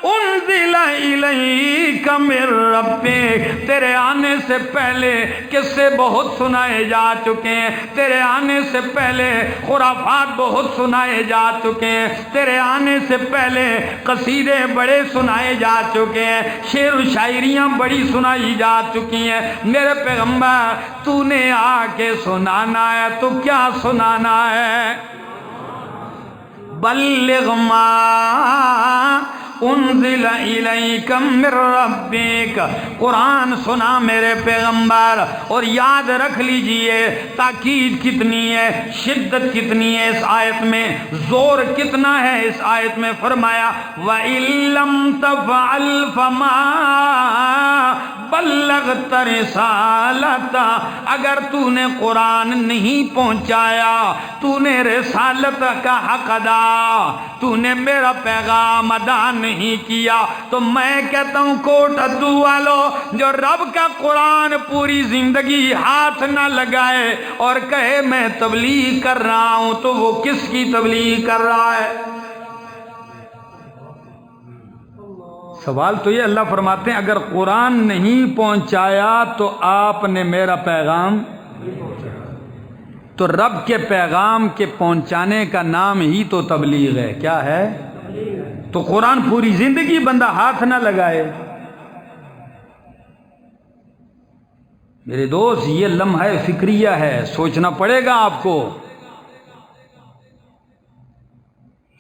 انزل الیک من ربک، تیرے آنے سے پہلے قصے بہت سنائے جا چکے ہیں، تیرے آنے سے پہلے خرافات بہت سنائے جا چکے ہیں، تیرے آنے سے پہلے قصیدے بڑے سنائے جا چکے ہیں، شعر و شاعریاں بڑی سنائی جا چکی ہیں، میرے پیغمبر تو نے آ کے سنانا ہے، تو کیا سنانا ہے؟ بلغ ما انزل الیک من ربک، قرآن سنا میرے پیغمبر، اور یاد رکھ لیجئے تاکید کتنی ہے، شدت کتنی ہے اس آیت میں، زور کتنا ہے اس آیت میں۔ فرمایا وَإِن لَّمْ تَفْعَلْ فَمَا بلغت رسالتہ، اگر تو نے قرآن نہیں پہنچایا، تو نے رسالت کا حق ادا، تو نے میرا پیغام ادا نہیں کیا، تو میں کہتا ہوں کوٹ ادو والو، جو رب کا قرآن پوری زندگی ہاتھ نہ لگائے اور کہے میں تبلیغ کر رہا ہوں، تو وہ کس کی تبلیغ کر رہا ہے؟ سوال تو یہ، اللہ فرماتے ہیں اگر قرآن نہیں پہنچایا تو آپ نے میرا پیغام، تو رب کے پیغام کے پہنچانے کا نام ہی تو تبلیغ ہے، کیا ہے؟ تو قرآن پوری زندگی بندہ ہاتھ نہ لگائے۔ میرے دوست یہ لمحہ فکریہ ہے، سوچنا پڑے گا آپ کو،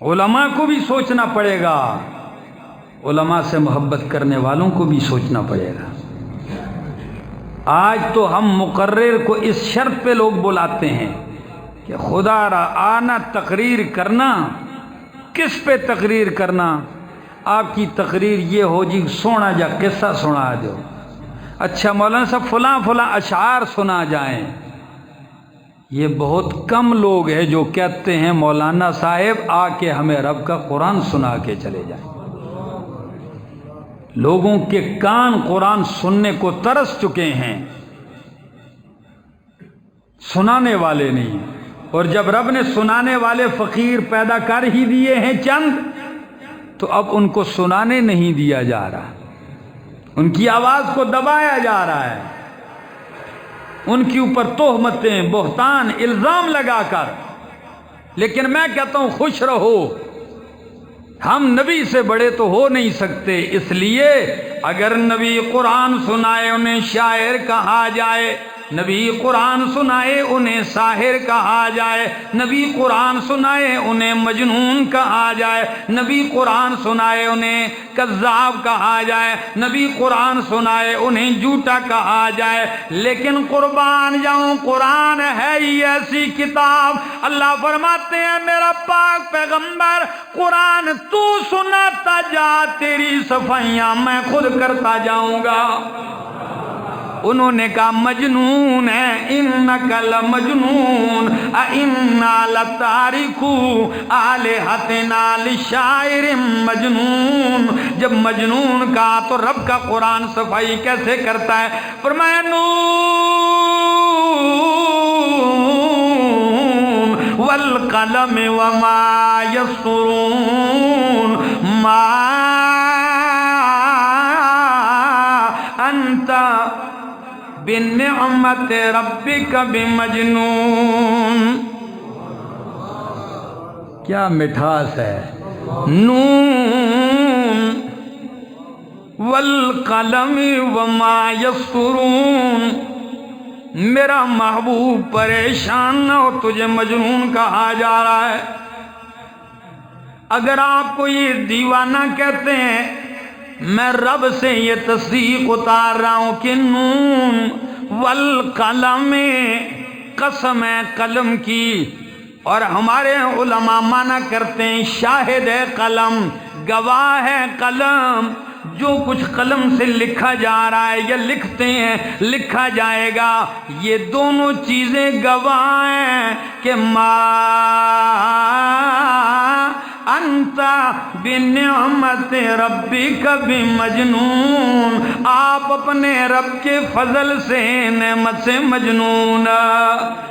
علماء کو بھی سوچنا پڑے گا، علماء سے محبت کرنے والوں کو بھی سوچنا پڑے گا۔ آج تو ہم مقرر کو اس شرط پہ لوگ بلاتے ہیں کہ خدا را آنا تقریر کرنا، کس پہ تقریر کرنا؟ آپ کی تقریر یہ ہو جی سونا جا قصہ سنا دو، اچھا مولانا صاحب فلاں فلاں اشعار سنا جائیں۔ یہ بہت کم لوگ ہیں جو کہتے ہیں مولانا صاحب آ کے ہمیں رب کا قرآن سنا کے چلے جائیں۔ لوگوں کے کان قرآن سننے کو ترس چکے ہیں، سنانے والے نہیں، اور جب رب نے سنانے والے فقیر پیدا کر ہی دیے ہیں چند، تو اب ان کو سنانے نہیں دیا جا رہا، ان کی آواز کو دبایا جا رہا ہے، ان کے اوپر تہمتیں، بہتان، الزام لگا کر۔ لیکن میں کہتا ہوں خوش رہو، ہم نبی سے بڑے تو ہو نہیں سکتے، اس لیے اگر نبی قرآن سنائے انہیں شاعر کہا جائے، نبی قرآن سنائے انہیں ساحر کہا جائے، نبی قرآن سنائے انہیں مجنون کہا جائے، نبی قرآن سنائے انہیں کذاب کہا جائے، نبی قرآن سنائے انہیں جھوٹا کہا جائے، لیکن قربان جاؤں قرآن ہے ہی ایسی کتاب، اللہ فرماتے ہیں میرا پاک پیغمبر قرآن تو سناتا جا، تیری صفائیاں میں خود کرتا جاؤں گا۔ انہوں نے کہا مجنون ہے، انکا لمجنون انا لتارکو آلہتنا لشاعر مجنون۔ جب مجنون کہا تو رب کا قرآن صفائی کیسے کرتا ہے؟ فرمایا نون والقلم وما یسطرون ما انت بنعمت ربک بمجنون۔ کیا مٹھاس ہے، نون والقلم وما یسطرون، میرا محبوب پریشان نہ ہو، تجھے مجنون کہا جا رہا ہے۔ اگر آپ کو یہ دیوانہ کہتے ہیں، میں رب سے یہ تصدیق اتار رہا ہوں کہ نون والقلم، قسم ہے قلم کی، اور ہمارے علماء مانا کرتے ہیں شاہد ہے قلم، گواہ ہے قلم، جو کچھ قلم سے لکھا جا رہا ہے یا لکھتے ہیں لکھا جائے گا، یہ دونوں چیزیں گواہ ہیں کہ ما انتا بنعمت ربک بمجنون، آپ اپنے رب کے فضل سے نعمت سے مجنون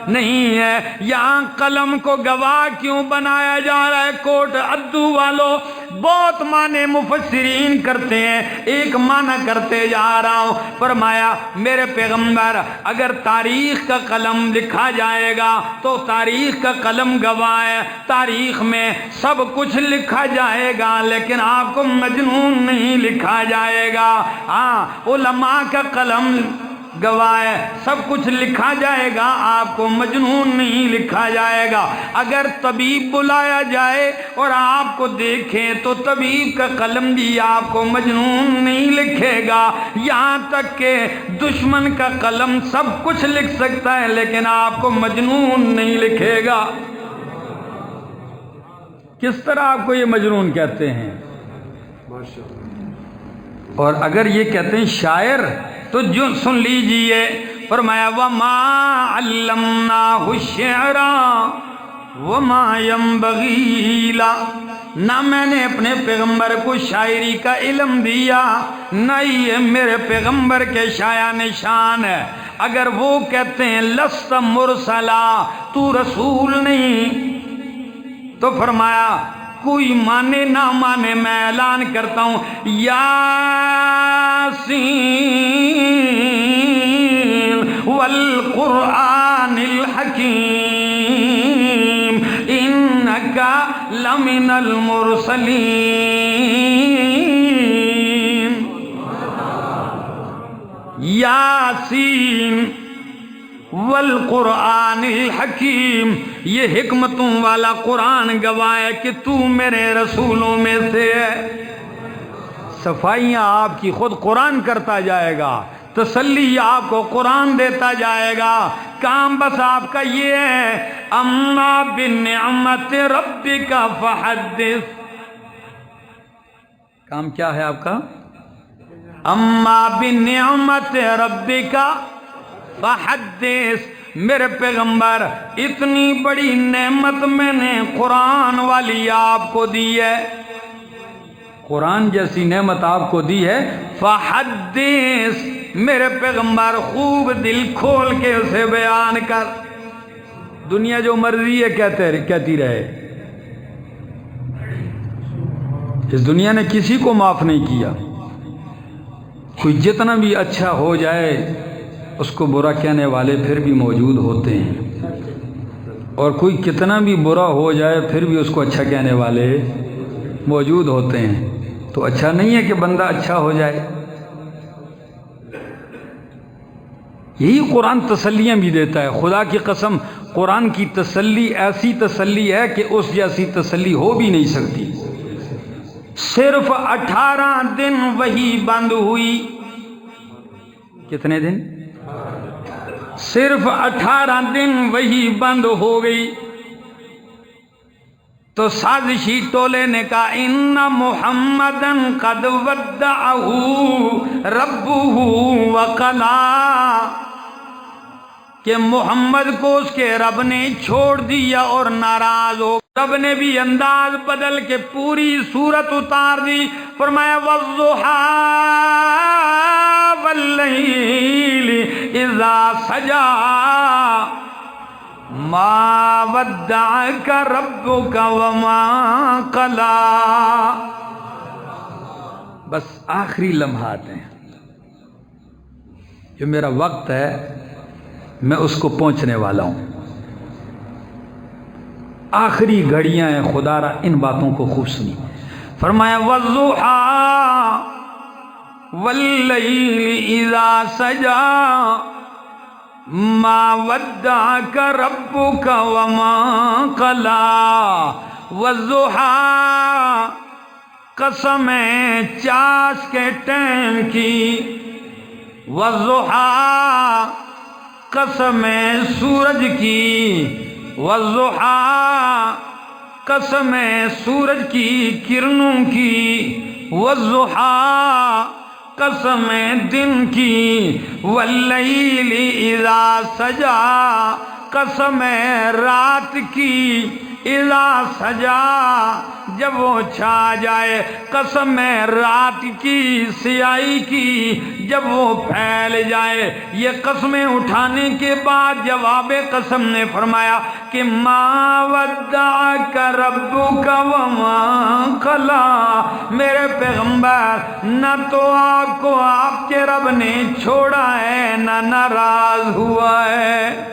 نہیں ہے۔ یہاں قلم کو گواہ کیوں بنایا جا رہا ہے؟ کوٹ عدو والو بہت معنی مفسرین کرتے ہیں، ایک معنی کرتے جا رہا ہوں۔ فرمایا میرے پیغمبر اگر تاریخ کا قلم لکھا جائے گا تو تاریخ کا قلم گواہ ہے، تاریخ میں سب کچھ لکھا جائے گا لیکن آپ کو مجنون نہیں لکھا جائے گا۔ ہاں علماء کا قلم گواہ ہے، سب کچھ لکھا جائے گا، آپ کو مجنون نہیں لکھا جائے گا۔ اگر طبیب بلایا جائے اور آپ کو دیکھیں تو طبیب کا قلم بھی آپ کو مجنون نہیں لکھے گا۔ یہاں تک کہ دشمن کا قلم سب کچھ لکھ سکتا ہے لیکن آپ کو مجنون نہیں لکھے گا۔ کس طرح آپ کو یہ مجنون کہتے ہیں؟ اور اگر یہ کہتے ہیں شاعر تو جو سن لیجئے، فرمایا وَمَا عَلَّمْنَاهُ الشِّعْرَ وَمَا يَنبَغِي لَهُ، نہ میں نے اپنے پیغمبر کو شاعری کا علم دیا، نہ یہ میرے پیغمبر کے شایان شان ہے۔ اگر وہ کہتے ہیں لست مرسلا، تو رسول نہیں، تو فرمایا کوئی مانے نہ مانے میں اعلان کرتا ہوں یاسین والقرآن الحکیم انکا لمن المرسلین۔ یاسین والقرآن الحکیم، یہ حکمتوں والا قرآن گواہ ہے کہ تو میرے رسولوں میں سے ہے۔ صفائیاں آپ کی خود قرآن کرتا جائے گا، تسلی آپ کو قرآن دیتا جائے گا، کام بس آپ کا یہ ہے اما بنعمت ربک فحدث۔ کام کیا ہے آپ کا؟ اما بنعمت ربک فحدث، میرے پیغمبر اتنی بڑی نعمت میں نے قرآن والی آپ کو دی ہے، قرآن جیسی نعمت آپ کو دی ہے، فحدث میرے پیغمبر خوب دل کھول کے اسے بیان کر۔ دنیا جو مرضی ہے کہتی رہے، اس دنیا نے کسی کو معاف نہیں کیا، کوئی جتنا بھی اچھا ہو جائے اس کو برا کہنے والے پھر بھی موجود ہوتے ہیں، اور کوئی کتنا بھی برا ہو جائے پھر بھی اس کو اچھا کہنے والے موجود ہوتے ہیں۔ تو اچھا نہیں ہے کہ بندہ اچھا ہو جائے۔ یہی قرآن تسلیاں بھی دیتا ہے، خدا کی قسم قرآن کی تسلی ایسی تسلی ہے کہ اس جیسی تسلی ہو بھی نہیں سکتی۔ صرف 18 دن وہی بند ہوئی۔ کتنے دن؟ صرف 18 دن وہی بند ہو گئی تو سازشی ٹولے نے کہا ان محمدن قد ودعہ ربہ وقلا، کہ محمد کو اس کے رب نے چھوڑ دیا اور ناراض ہو۔ رب نے بھی انداز بدل کے پوری صورت اتار دی، فرمایا والضحیٰ واللیل اذا سجا ما ودعک ربک وما قلا۔ بس آخری لمحات ہیں، جو میرا وقت ہے میں اس کو پہنچنے والا ہوں، آخری گھڑیاں ہیں، خدا را ان باتوں کو خوب سنی۔ فرمایا والضحیٰ واللیل اذا سجا ما ودعک ربک وما قلا۔ والضحیٰ قسم ہے چاش کے ٹائم کی، والضحیٰ قسم ہے سورج کی، والضحیٰ قسم ہے سورج کی کرنوں کی، والضحیٰ قسم ہے دن کی، واللیل اذا سجا قسم ہے رات کی، اذا سجا جب وہ چھا جائے، قسم ہے رات کی سیاہی کی جب وہ پھیل جائے۔ یہ قسمیں اٹھانے کے بعد جواب قسم نے فرمایا کہ ما ودعک ربک وما قلا، میرے پیغمبر نہ تو آپ کو آپ کے رب نے چھوڑا ہے نہ ناراض ہوا ہے۔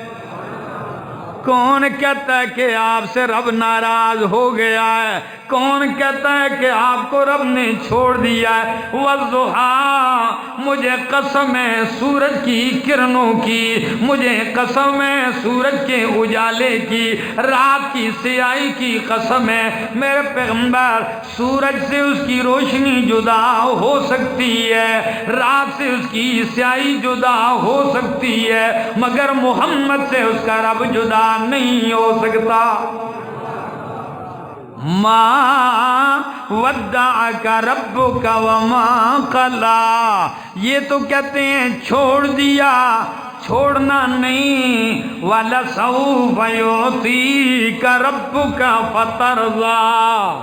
کون کہتا ہے کہ آپ سے رب ناراض ہو گیا ہے؟ کون کہتا ہے کہ آپ کو رب نے چھوڑ دیا ہے؟ والضحیٰ، مجھے قسم ہے سورج کی کرنوں کی، مجھے قسم ہے سورج کے اجالے کی، رات کی سیاہی کی قسم ہے میرے پیغمبر، سورج سے اس کی روشنی جدا ہو سکتی ہے، رات سے اس کی سیاہی جدا ہو سکتی ہے، مگر محمد سے اس کا رب جدا نہیں ہو سکتا۔ ما ودعک ربک وما قلا، یہ تو کہتے ہیں چھوڑ دیا، چھوڑنا نہیں۔ وَلَسَوْفَ يُعْطِيكَ رَبُّكَ فَتَرْضَىٰ،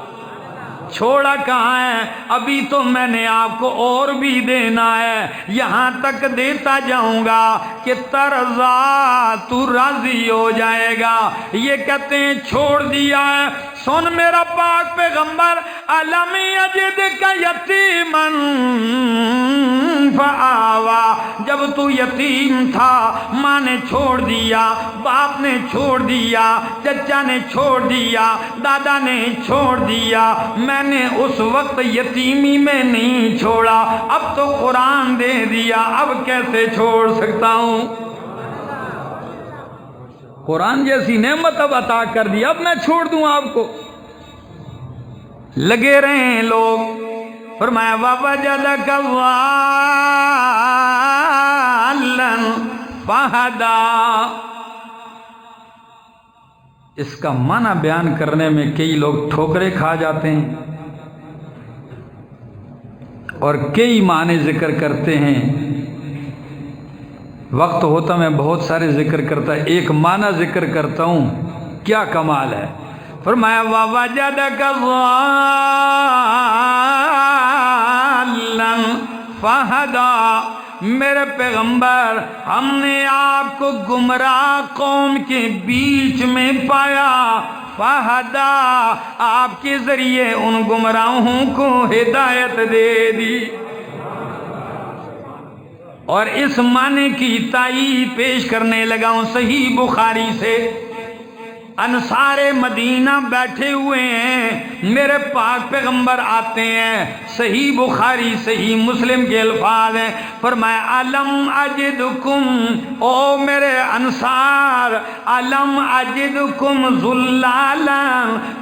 چھوڑا کہاں ہے؟ ابھی تو میں نے آپ کو اور بھی دینا ہے، یہاں تک دیتا جاؤں گا کہ ترضا، تو راضی ہو جائے گا۔ یہ کہتے ہیں چھوڑ دیا ہے۔ سن میرا پاک پیغمبر، الم یجدک یتیما فآوا، جب تو یتیم تھا ماں نے چھوڑ دیا، باپ نے چھوڑ دیا، چچا نے چھوڑ دیا، دادا نے چھوڑ دیا، میں نے اس وقت یتیمی میں نہیں چھوڑا، اب تو قرآن دے دیا، اب کیسے چھوڑ سکتا ہوں؟ قرآن جیسی نعمت اب عطا کر دی، اب میں چھوڑ دوں آپ کو؟ لگے رہے ہیں لوگ۔ فرمایا وَوَجَدَكَ ضَالًّا فَهَدَىٰ، اس کا معنی بیان کرنے میں کئی لوگ ٹھوکریں کھا جاتے ہیں اور کئی معنی ذکر کرتے ہیں۔ وقت ہوتا میں بہت سارے ذکر کرتا، ایک معنی ذکر کرتا ہوں، کیا کمال ہے۔ فرمایا وَوَجَدَكَ ضَالًّا فَهَدَىٰ، میرے پیغمبر ہم نے آپ کو گمراہ قوم کے بیچ میں پایا، فَهَدَىٰ، آپ کے ذریعے ان گمراہوں کو ہدایت دے دی۔ اور اس معنی کی تائید پیش کرنے لگا ہوں صحیح بخاری سے۔ انصار مدینہ بیٹھے ہوئے ہیں، میرے پاک پیغمبر آتے ہیں، صحیح بخاری صحیح مسلم کے الفاظ ہیں۔ فرمایا علم اجدکم، او میرے انصار، علم اجدکم ذلالا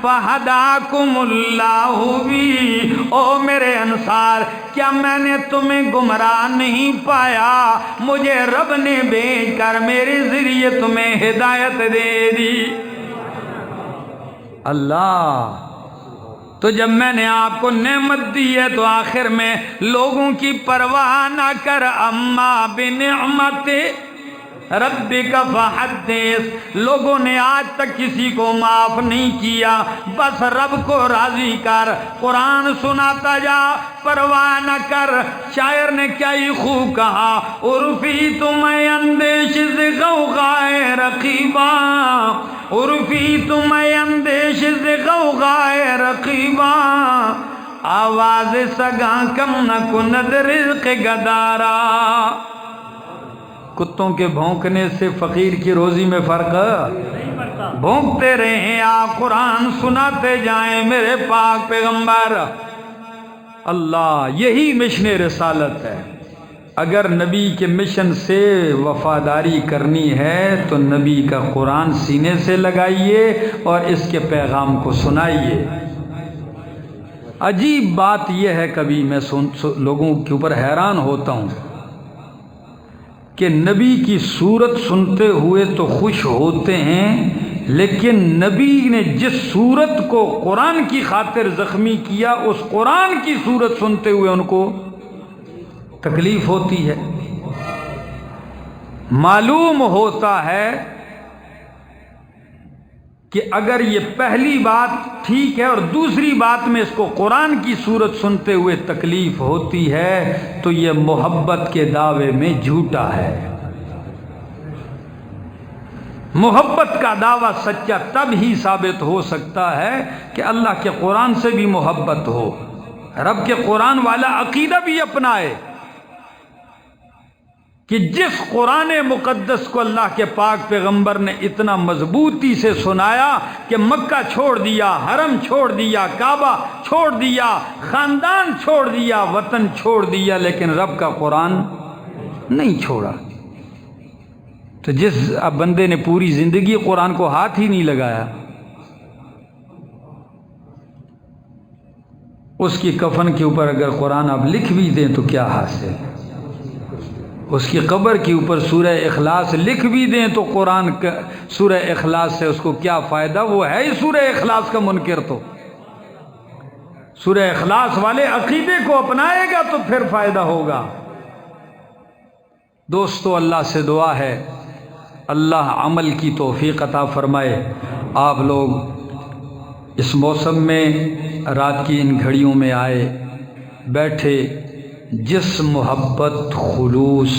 فہداکم اللہ بی، او میرے انصار، کیا میں نے تمہیں گمراہ نہیں پایا؟ مجھے رب نے بھیج کر میرے ذریعے تمہیں ہدایت دے دی۔ اللہ، تو جب میں نے آپ کو نعمت دی ہے تو آخر میں لوگوں کی پرواہ نہ کر، اما بنعمت ربک فحدث، لوگوں نے آج تک کسی کو معاف نہیں کیا، بس رب کو راضی کر، قرآن سناتا جا، پرواہ نہ کر۔ شاعر نے کیا ہی خوب کہا، عرفی تمہیں اندیش سے غوغائے رقیبا، عرفی تمہیں اندیش سے غوغائے رقیبا، آواز سگاں کم نہ کند رزق گدارا۔ کتوں کے بھونکنے سے فقیر کی روزی میں فرق ہے؟ بھونکتے رہیں آپ، قرآن سناتے جائیں میرے پاک پیغمبر۔ اللہ، یہی مشن رسالت ہے۔ اگر نبی کے مشن سے وفاداری کرنی ہے تو نبی کا قرآن سینے سے لگائیے اور اس کے پیغام کو سنائیے۔ عجیب بات یہ ہے، کبھی میں لوگوں کے اوپر حیران ہوتا ہوں کہ نبی کی صورت سنتے ہوئے تو خوش ہوتے ہیں، لیکن نبی نے جس صورت کو قرآن کی خاطر زخمی کیا، اس قرآن کی صورت سنتے ہوئے ان کو تکلیف ہوتی ہے۔ معلوم ہوتا ہے کہ اگر یہ پہلی بات ٹھیک ہے اور دوسری بات میں اس کو قرآن کی صورت سنتے ہوئے تکلیف ہوتی ہے تو یہ محبت کے دعوے میں جھوٹا ہے۔ محبت کا دعویٰ سچا تب ہی ثابت ہو سکتا ہے کہ اللہ کے قرآن سے بھی محبت ہو، رب کے قرآن والا عقیدہ بھی اپنائے کہ جس قرآن مقدس کو اللہ کے پاک پیغمبر نے اتنا مضبوطی سے سنایا کہ مکہ چھوڑ دیا، حرم چھوڑ دیا، کعبہ چھوڑ دیا، خاندان چھوڑ دیا، وطن چھوڑ دیا، لیکن رب کا قرآن نہیں چھوڑا۔ تو جس بندے نے پوری زندگی قرآن کو ہاتھ ہی نہیں لگایا، اس کی کفن کے اوپر اگر قرآن آپ لکھ بھی دیں تو کیا حاصل؟ اس کی قبر کے اوپر سورہ اخلاص لکھ بھی دیں تو قرآن کا سورہ اخلاص سے اس کو کیا فائدہ؟ وہ ہے ہی سورہ اخلاص کا منکر۔ تو سورہ اخلاص والے عقیدے کو اپنائے گا تو پھر فائدہ ہوگا۔ دوستو، اللہ سے دعا ہے اللہ عمل کی توفیق عطا فرمائے۔ آپ لوگ اس موسم میں رات کی ان گھڑیوں میں آئے، بیٹھے، جس محبت، خلوص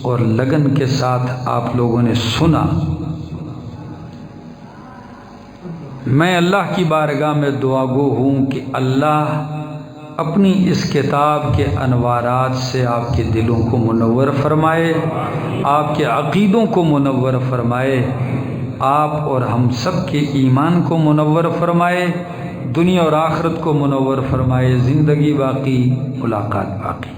اور لگن کے ساتھ آپ لوگوں نے سنا، میں اللہ کی بارگاہ میں دعا گو ہوں کہ اللہ اپنی اس کتاب کے انوارات سے آپ کے دلوں کو منور فرمائے، آپ کے عقیدوں کو منور فرمائے، آپ اور ہم سب کے ایمان کو منور فرمائے، دنیا اور آخرت کو منور فرمائے، زندگی باقی، ملاقات باقی۔